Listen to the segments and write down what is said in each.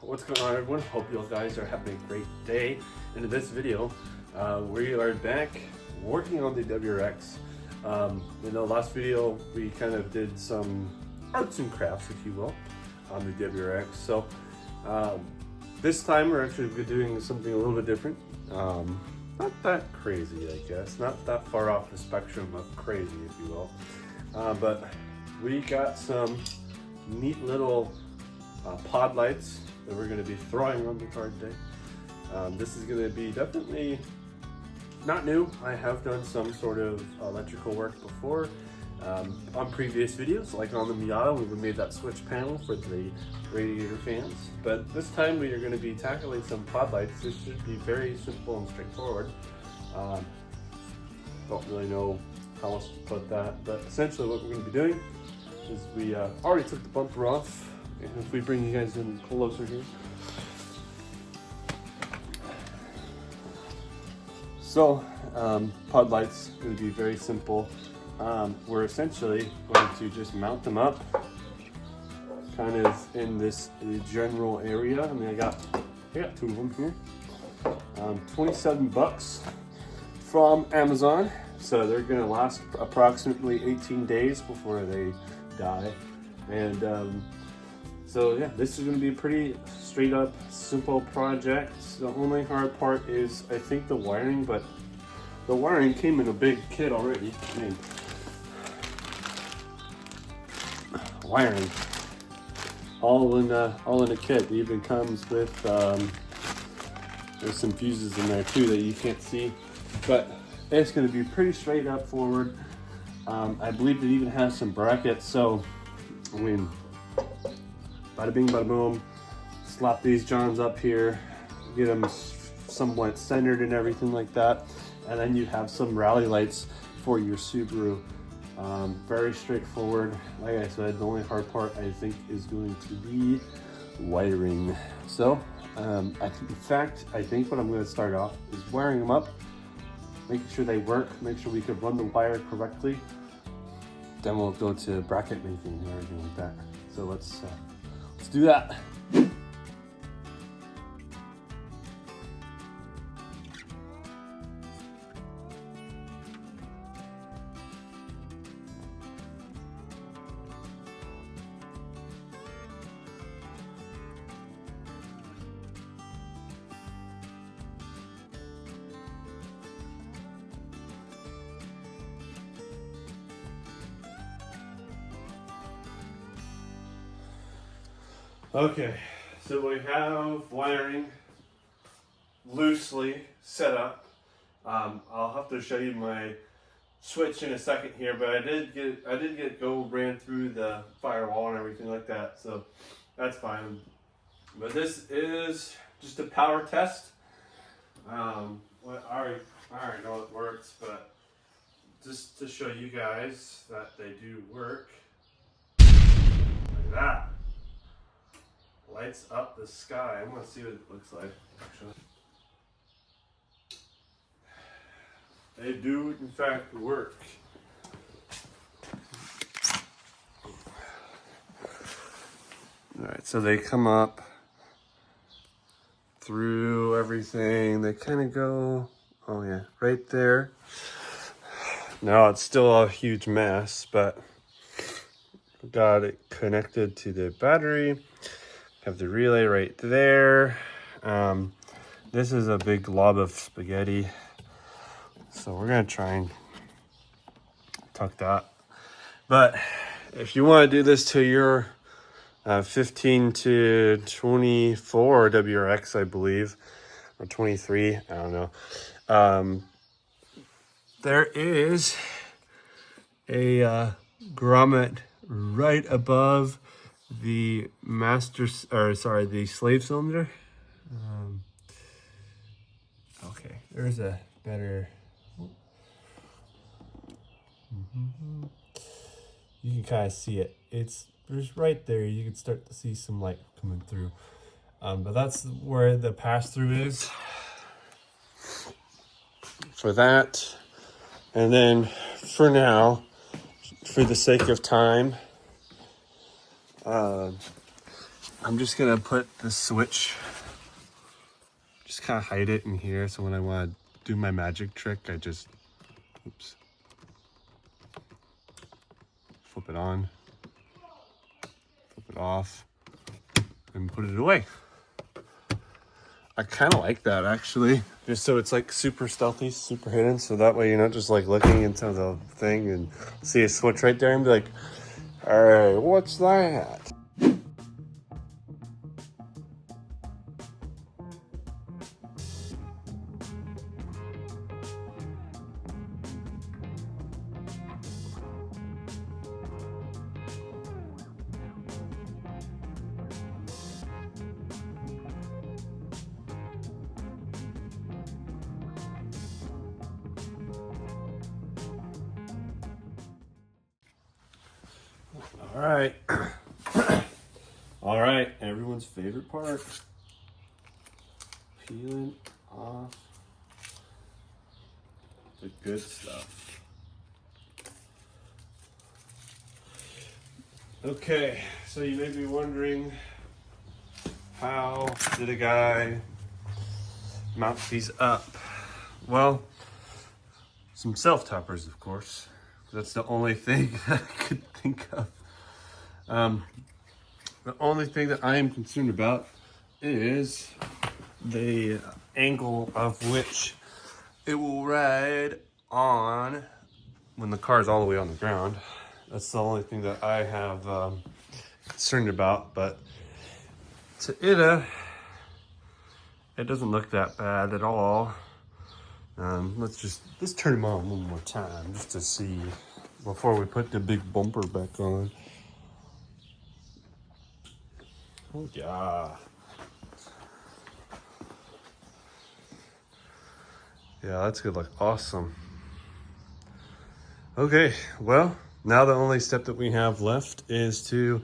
What's going on, everyone? Hope you guys are having a great day. In this video, we are back working on the WRX. In the last video, we kind of did some arts and crafts, if you will, on the WRX. So this time we're actually doing something a little bit different. Not that crazy, I guess. Not that far off the spectrum of crazy, if you will. But we got some neat little pod lights that we're going to be throwing on the car today. This is going to be definitely not new. I have done some sort of electrical work before on previous videos, like on the Miata when we made that switch panel for the radiator fans. But this time we are going to be tackling some pod lights. This should be very simple and straightforward. Don't really know how else to put that, but essentially what we're going to be doing is we already took the bumper off. And if we bring you guys in closer here. So, pod lights going to be very simple. We're essentially going to just mount them up kind of in this general area. I mean, I got two of them here. 27 bucks from Amazon. So they're going to last approximately 18 days before they die. And so yeah, this is going to be a pretty straight up simple project. The only hard part is I think the wiring, but the wiring came in a big kit already. I mean, wiring all in a kit. It even comes with there's some fuses in there too that you can't see, but it's going to be pretty straight up forward. I believe it even has some brackets, so I mean, bada bing, bada boom. Slap these johns up here, get them somewhat centered and everything like that. And then you have some rally lights for your Subaru. Very straightforward. Like I said, the only hard part I think is going to be wiring. So, in fact, I think what I'm going to start off is wiring them up, making sure they work, make sure we could run the wire correctly. Then we'll go to bracket making and everything like that. So let's do that. Okay, so we have wiring loosely set up. I'll have to show you my switch in a second here, but I did get gold ran through the firewall and everything like that, so that's fine. But this is just a power test. I already know it works, but just to show you guys that they do work. Like that. Lights up the sky. I'm gonna see what it looks like, actually. They do, in fact, work. Alright, so they come up through everything. They kind of go, oh yeah, right there. Now it's still a huge mess, but got it connected to the battery. Have the relay right there. This is a big glob of spaghetti, so we're gonna try and tuck that. But if you want to do this to your 15 to 24 WRX, I believe, or 23, I don't know. There is a grommet right above the the slave cylinder. Okay, there's a better. You can kind of see it. It's right there. You can start to see some light coming through. But that's where the pass through is for that. And then for now, for the sake of time, I'm just gonna put the switch, just kind of hide it in here, so when I want to do my magic trick, I just, oops, flip it on, flip it off, and put it away. I kind of like that actually, just so it's like super stealthy, super hidden, so that way you're not just like looking into the thing and see a switch right there and be like, all right, what's that? All right. All right, everyone's favorite part. Peeling off the good stuff. Okay, so you may be wondering, how did a guy mount these up? Well, some self-toppers, of course. That's the only thing that I could think of. The only thing that I am concerned about is the angle of which it will ride on when the car is all the way on the ground. That's the only thing that I have concerned about, but to Ida, it doesn't look that bad at all. Let's turn them on one more time just to see before we put the big bumper back on. Oh yeah. Yeah, that's gonna look awesome. Okay, well, now the only step that we have left is to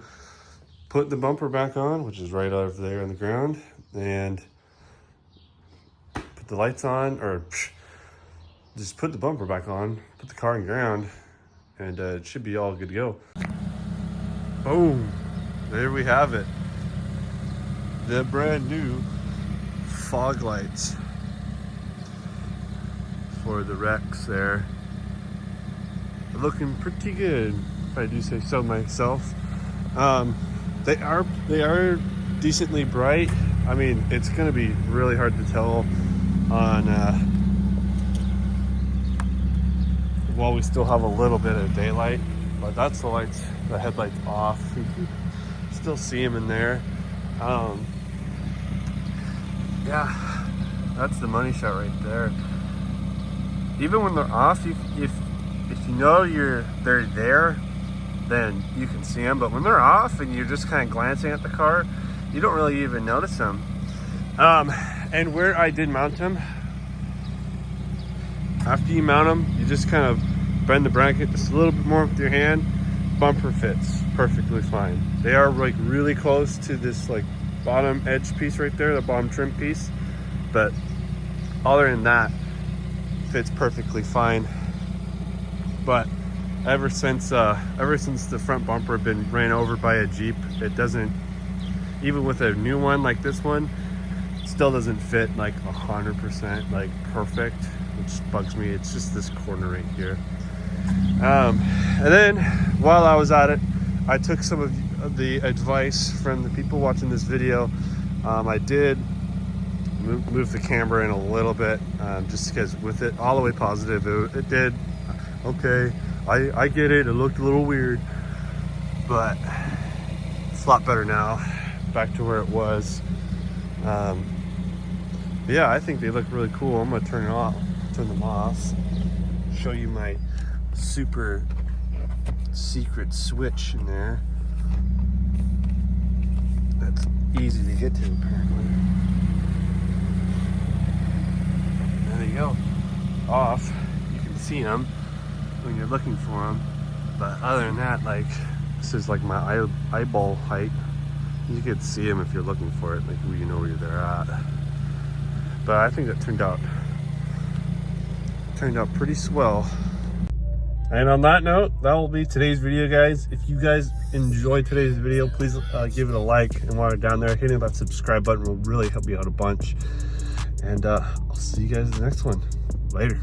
put the bumper back on, which is right over there on the ground, and put the lights on, or just put the bumper back on, put the car in ground, and it should be all good to go. Boom, there we have it. The brand new fog lights for the Rex there. Looking pretty good, if I do say so myself. They are decently bright. I mean, it's gonna be really hard to tell on while we still have a little bit of daylight, but that's the headlights off. You can still see them in there. Yeah, that's the money shot right there. Even when they're off, if you know they're there, then you can see them. But when they're off and you're just kind of glancing at the car, you don't really even notice them. And where I did mount them, after you mount them, you just kind of bend the bracket just a little bit more with your hand. Bumper fits perfectly fine. They are like really close to this like bottom edge piece right there, the bottom trim piece, but other than that, fits perfectly fine. But ever since the front bumper had been ran over by a Jeep, it doesn't, even with a new one like this one, it still doesn't fit like 100% like perfect, which bugs me. It's just this corner right here. And then while I was at it, I took some of the advice from the people watching this video. I did move the camera in a little bit, just because with it all the way positive, it did okay. I get it, it looked a little weird, but it's a lot better now, back to where it was. Yeah, I think they look really cool. I'm gonna turn them off, show you my super secret switch in there that's easy to get to apparently. There you go, off. You can see them when you're looking for them, but other than that, like, this is like my eyeball height. You can see them if you're looking for it, like you know where they're at. But I think that turned out pretty swell. And on that note, that will be today's video, guys. If you guys enjoyed today's video, please give it a like, and while you're down there, hitting that subscribe button will really help me out a bunch. And I'll see you guys in the next one. Later.